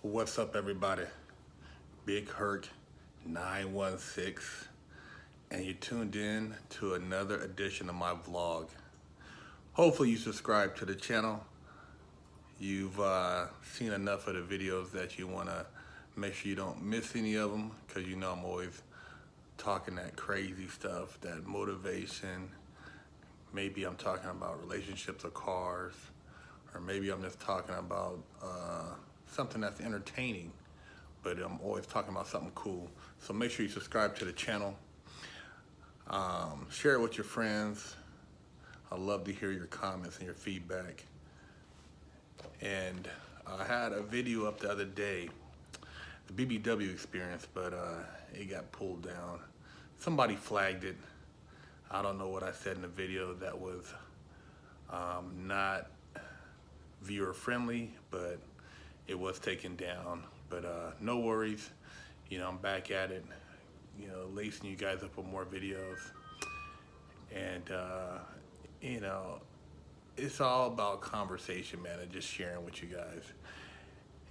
What's up, everybody? Big Herc 916, and you're tuned in to another edition of my vlog. Hopefully, you subscribe to the channel. You've seen enough of the videos that you want to make sure you don't miss any of them, because you know I'm always talking that crazy stuff, that motivation. Maybe I'm talking about relationships or cars, or maybe I'm just talking about something that's entertaining, but I'm always talking about something cool. So make sure you subscribe to the channel. Share it with your friends. I love to hear your comments and your feedback. And I had a video up the other day, the BBW experience, but it got pulled down. Somebody flagged it. I don't know what I said in the video that was not viewer friendly, but it was taken down. But no worries, you know, I'm back at it, you know, lacing you guys up with more videos. And you know, it's all about conversation, man, and just sharing with you guys.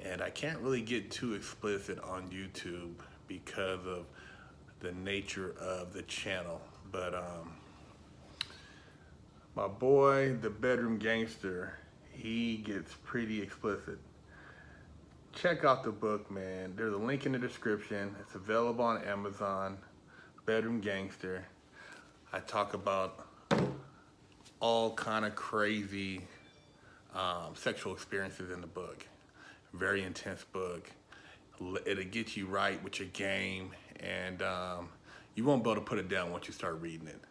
And I can't really get too explicit on YouTube because of the nature of the channel. But my boy, the Bedroom Gangster, he gets pretty explicit. Check out the book, man. There's a link in the description. It's available on Amazon, Bedroom Gangster. I talk about all kind of crazy sexual experiences in the book. Very intense book. It'll get you right with your game, and you won't be able to put it down once you start reading it.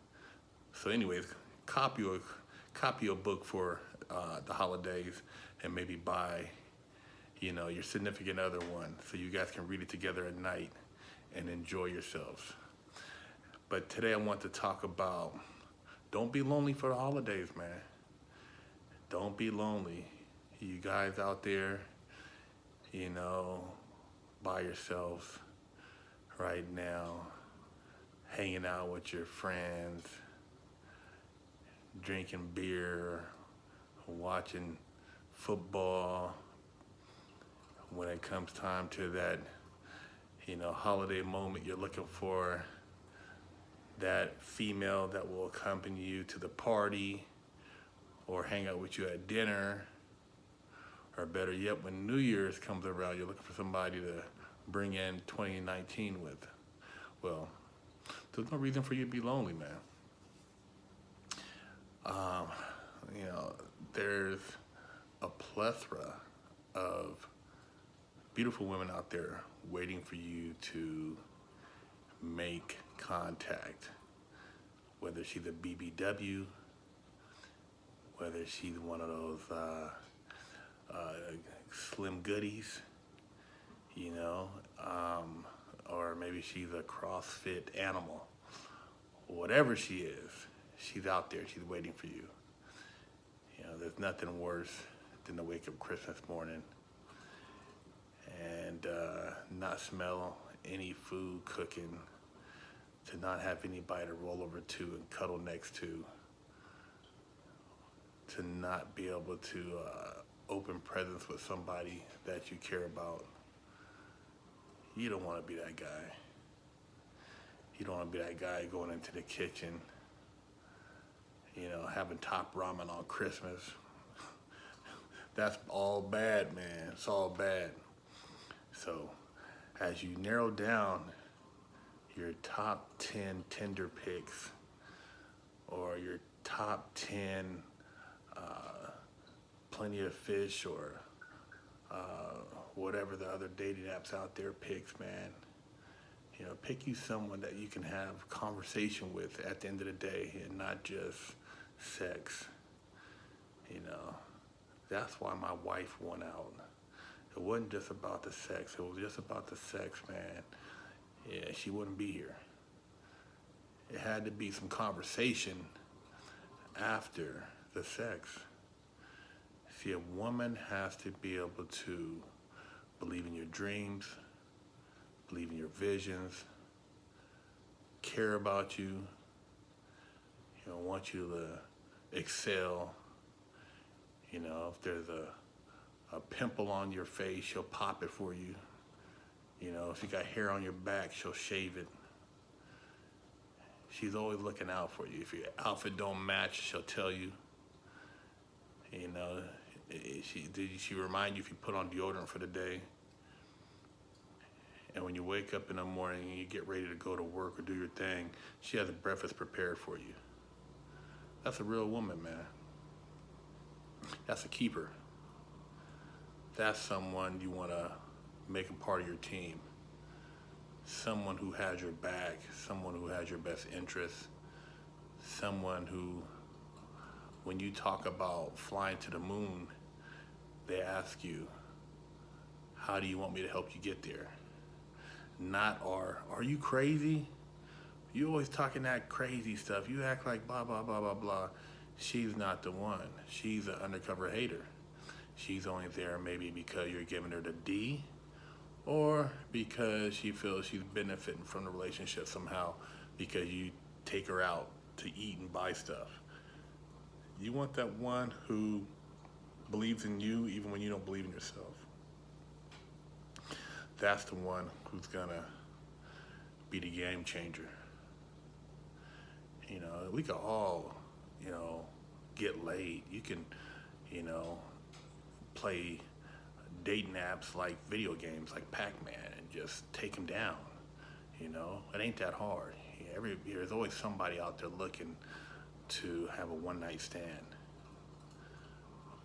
So anyways, copy a book for the holidays, and maybe buy, you know, your significant other one, so you guys can read it together at night and enjoy yourselves. But today I want to talk about, don't be lonely for the holidays, man. Don't be lonely. You guys out there, you know, by yourselves right now, hanging out with your friends, drinking beer, watching football. When it comes time to that, you know, holiday moment, you're looking for that female that will accompany you to the party or hang out with you at dinner, or better yet, when New Year's comes around, you're looking for somebody to bring in 2019 with. Well, there's no reason for you to be lonely, man. You know, there's a plethora of beautiful women out there waiting for you to make contact. Whether she's a BBW, whether she's one of those slim goodies, you know, or maybe she's a CrossFit animal. Whatever she is, she's out there, she's waiting for you. You know, there's nothing worse than to wake up Christmas morning and not smell any food cooking, to not have anybody to roll over to and cuddle next to not be able to open presents with somebody that you care about. You don't want to be that guy. You don't want to be that guy going into the kitchen, you know, having top ramen on Christmas. That's all bad, man. It's all bad. So as you narrow down your top 10 Tinder picks, or your top 10 Plenty of Fish, or whatever the other dating apps out there picks, man, you know, pick you someone that you can have conversation with at the end of the day, and not just sex. You know, that's why my wife won out. It wasn't just about the sex. It was just about the sex, man. Yeah, she wouldn't be here. It had to be some conversation after the sex. See, a woman has to be able to believe in your dreams, believe in your visions, care about you, you know, want you to excel. You know, if there's a pimple on your face, she'll pop it for you. You know, if you got hair on your back, she'll shave it. She's always looking out for you. If your outfit don't match, she'll tell you. You know, she remind you if you put on deodorant for the day. And when you wake up in the morning and you get ready to go to work or do your thing, she has a breakfast prepared for you. That's a real woman, man. That's a keeper. That's someone you want to make a part of your team. Someone who has your back, someone who has your best interests, someone who, when you talk about flying to the moon, they ask you, how do you want me to help you get there? Not, are you crazy? You always talking that crazy stuff. You act like blah, blah, blah, blah, blah. She's not the one. She's an undercover hater. She's only there maybe because you're giving her the D, or because she feels she's benefiting from the relationship somehow because you take her out to eat and buy stuff. You want that one who believes in you even when you don't believe in yourself. That's the one who's gonna be the game changer. You know, we could all, you know, get laid. You can, you know, play dating apps like video games like Pac-Man and just take them down. You know, it ain't that hard. There's always somebody out there looking to have a one-night stand.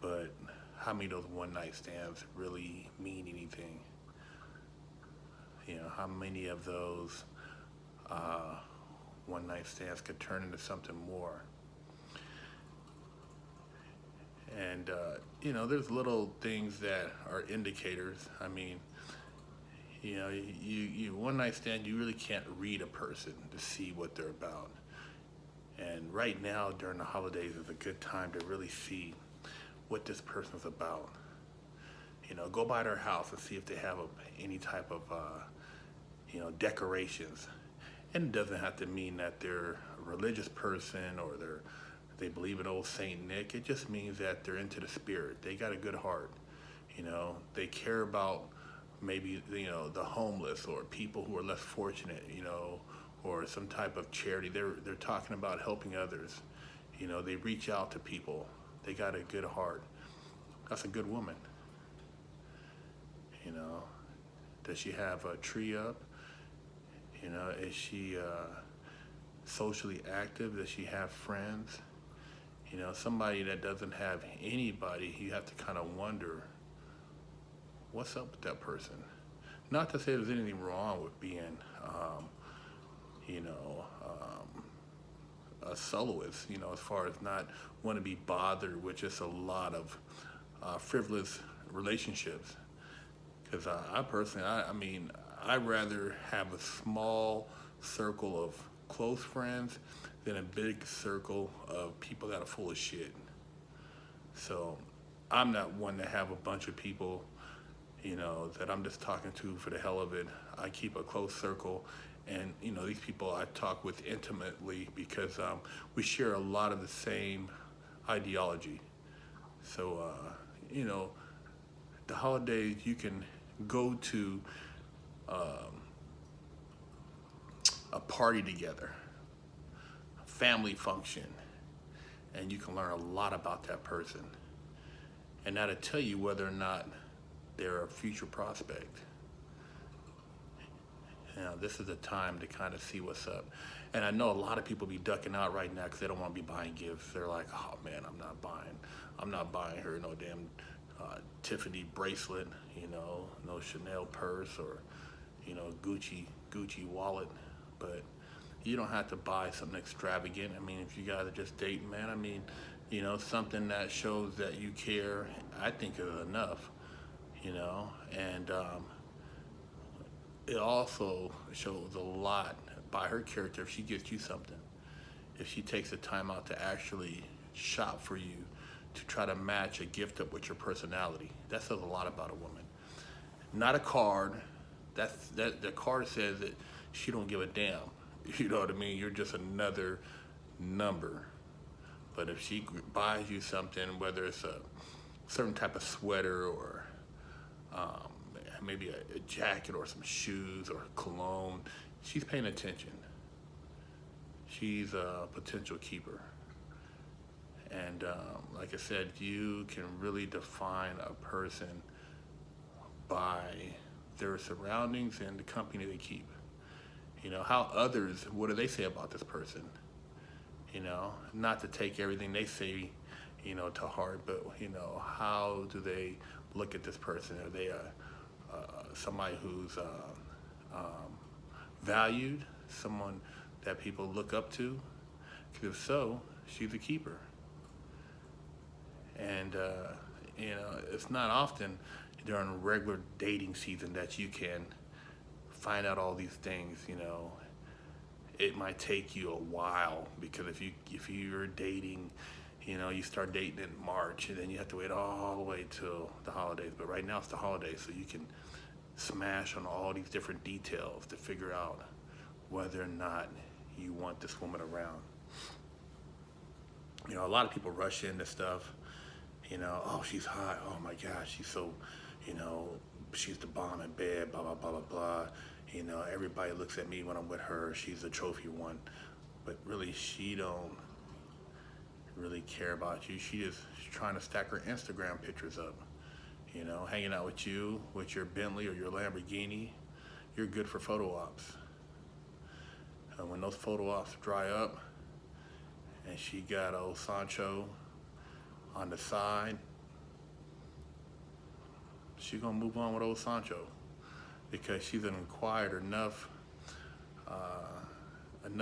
But how many of those one-night stands really mean anything? You know, how many of those one-night stands could turn into something more? And, you know, there's little things that are indicators. I mean, you know, you one-night stand, you really can't read a person to see what they're about. And right now, during the holidays, is a good time to really see what this person's about. You know, go by their house and see if they have any type of, you know, decorations. And it doesn't have to mean that they're a religious person or they believe in old Saint Nick. It just means that they're into the spirit. They got a good heart. You know, they care about maybe, you know, the homeless or people who are less fortunate, you know, or some type of charity. They're talking about helping others. You know, they reach out to people. They got a good heart. That's a good woman. You know, does she have a tree up? You know, is she socially active? Does she have friends? You know, somebody that doesn't have anybody, you have to kind of wonder, what's up with that person? Not to say there's anything wrong with being, you know, a soloist, you know, as far as not want to be bothered with just a lot of frivolous relationships. Because I personally, I mean, I'd rather have a small circle of close friends than a big circle of people that are full of shit. So I'm not one to have a bunch of people, you know, that I'm just talking to for the hell of it. I keep a close circle, and you know, these people I talk with intimately because we share a lot of the same ideology. So you know, the holidays you can go to a party together, a family function, and you can learn a lot about that person. And that'll tell you whether or not they're a future prospect. You know, this is the time to kind of see what's up. And I know a lot of people be ducking out right now because they don't want to be buying gifts. They're like, oh man, I'm not buying her no damn Tiffany bracelet, you know, no Chanel purse or, you know, Gucci wallet. But you don't have to buy something extravagant. I mean, if you guys are just dating, man, I mean, you know, something that shows that you care, I think is enough, you know. And it also shows a lot by her character if she gets you something, if she takes the time out to actually shop for you, to try to match a gift up with your personality. That says a lot about a woman. Not a card. The card says that she don't give a damn. You know what I mean? You're just another number. But if she buys you something, whether it's a certain type of sweater or um, maybe a jacket or some shoes or cologne, she's paying attention. She's a potential keeper. And like I said, you can really define a person by their surroundings and the company they keep. You know, how others, what do they say about this person? You know, not to take everything they say, you know, to heart, but, you know, how do they look at this person? Are they somebody who's valued, someone that people look up to? Because if so, she's a keeper. And, you know, it's not often during regular dating season that you can find out all these things, you know. It might take you a while, because if you're dating, you know, you start dating in March and then you have to wait all the way till the holidays. But right now it's the holidays, so you can smash on all these different details to figure out whether or not you want this woman around. You know, a lot of people rush into stuff, you know, oh, she's hot, oh my gosh, she's so, you know, she's the bomb in bed, blah, blah, blah, blah, blah. You know, everybody looks at me when I'm with her, she's the trophy one. But really, she don't really care about you. She's trying to stack her Instagram pictures up. You know, hanging out with you, with your Bentley or your Lamborghini, you're good for photo ops. And when those photo ops dry up, and she got old Sancho on the side, she's gonna move on with old Sancho, because she's acquired enough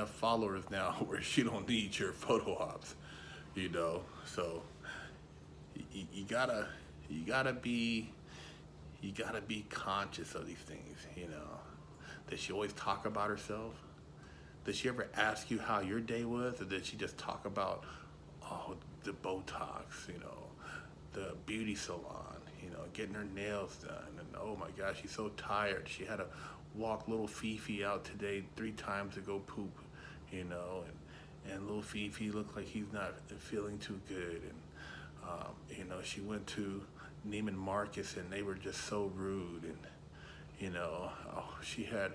followers now where she don't need your photo ops, you know. So you gotta be conscious of these things, you know. Does she always talk about herself? Does she ever ask you how your day was, or did she just talk about, oh, the Botox, you know, the beauty salon, you know, getting her nails done, and oh my gosh, she's so tired. She had to walk little Fifi out today 3 times to go poop, you know, and little Fifi looked like he's not feeling too good, and you know, she went to Neiman Marcus and they were just so rude, and you know, oh, she had,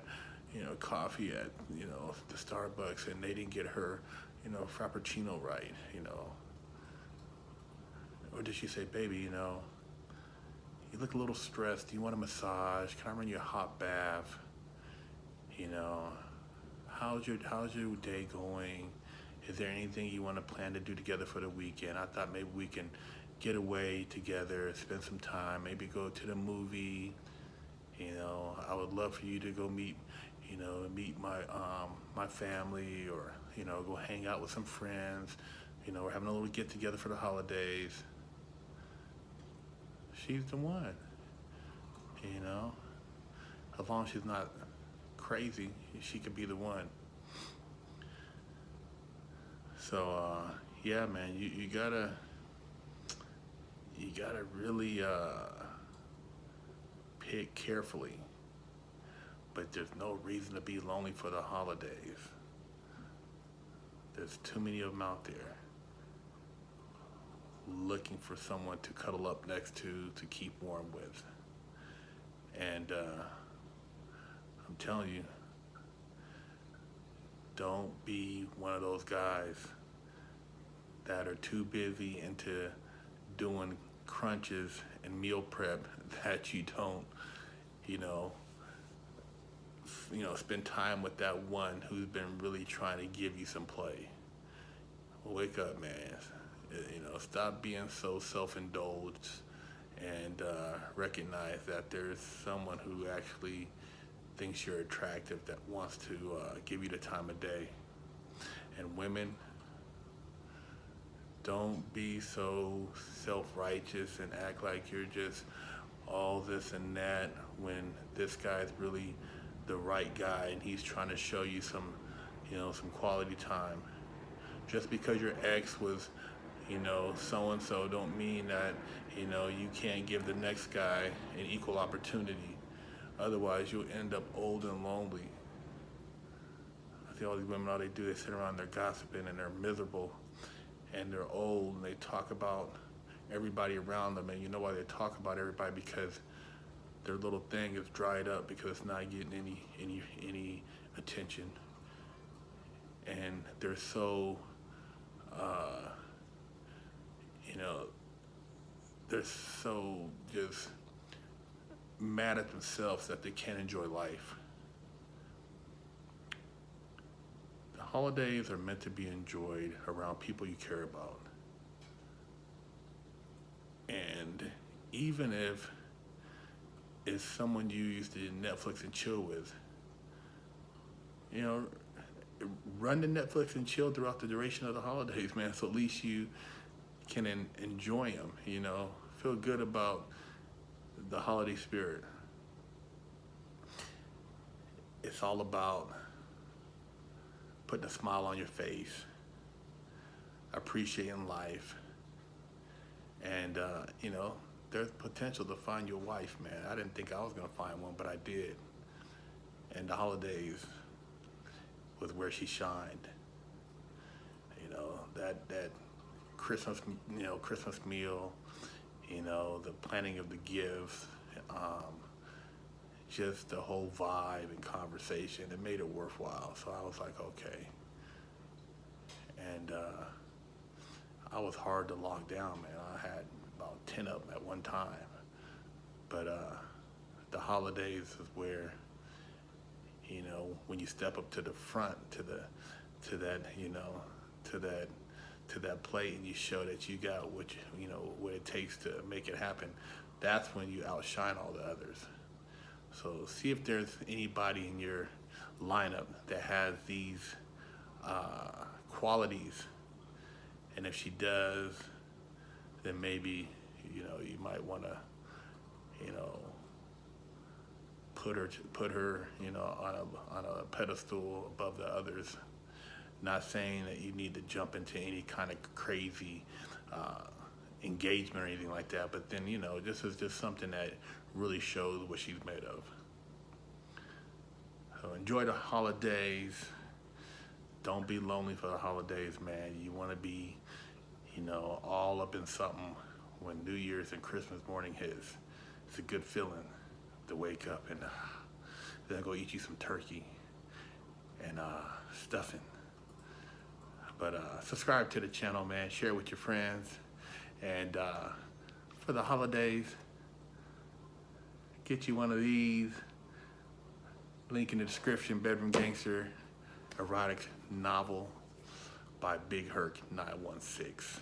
you know, coffee at, you know, the Starbucks and they didn't get her, you know, Frappuccino right, you know. Or did she say, baby, you know, you look a little stressed. Do you want a massage? Can I run you a hot bath? You know, how's your day going? Is there anything you want to plan to do together for the weekend? I thought maybe we can get away together, spend some time, maybe go to the movie. You know, I would love for you to go meet my my family, or, you know, go hang out with some friends. You know, we're having a little get together for the holidays. She's the one, you know. As long as she's not crazy, she could be the one. So yeah, man, you gotta really pick carefully. But there's no reason to be lonely for the holidays. There's too many of them out there looking for someone to cuddle up next to keep warm with. And I'm telling you, don't be one of those guys that are too busy into doing crunches and meal prep that you don't, you know, spend time with that one who's been really trying to give you some play. Wake up, man. You know, stop being so self-indulged, and recognize that there's someone who actually thinks you're attractive, that wants to give you the time of day. And women, don't be so self-righteous and act like you're just all this and that, when this guy's really the right guy and he's trying to show you some quality time. Just because your ex was, so-and-so, don't mean that, you can't give the next guy an equal opportunity. Otherwise, you'll end up old and lonely. I think all these women, all they do is sit around, they're gossiping and they're miserable and they're old, and they talk about everybody around them. And you know why they talk about everybody? Because their little thing is dried up because it's not getting any attention, and they're so uh, you know they're so just mad at themselves that they can't enjoy life. The holidays are meant to be enjoyed around people you care about. And even if it's someone you used to Netflix and chill with, you know, run to Netflix and chill throughout the duration of the holidays, man. So at least you can enjoy them, you know, feel good about the holiday spirit. It's all about putting a smile on your face, appreciating life, and you know, there's potential to find your wife, man. I didn't think I was gonna find one, but I did. And the holidays was where she shined. You know, that Christmas, you know, Christmas meal, you know, the planning of the gifts, just the whole vibe and conversation. It made it worthwhile. So I was like, okay. And I was hard to lock down, man. I had about 10 of them at one time. But the holidays is where, you know, when you step up to the front, to that, you know, to that plate, and you show that you got what you know what it takes to make it happen. That's when you outshine all the others. So see if there's anybody in your lineup that has these qualities, and if she does, then maybe, you know, you might want to, you know, put her, you know, on a pedestal above the others. Not saying that you need to jump into any kind of crazy engagement or anything like that, but then, you know, this is just something that really shows what she's made of. So enjoy the holidays. Don't be lonely for the holidays, man. You want to be, you know, all up in something when New Year's and Christmas morning hits. It's a good feeling to wake up and then go eat you some turkey and stuffing. But subscribe to the channel, man. Share with your friends. And for the holidays, get you one of these. Link in the description. Bedroom Gangster erotic novel by Big Herc 916.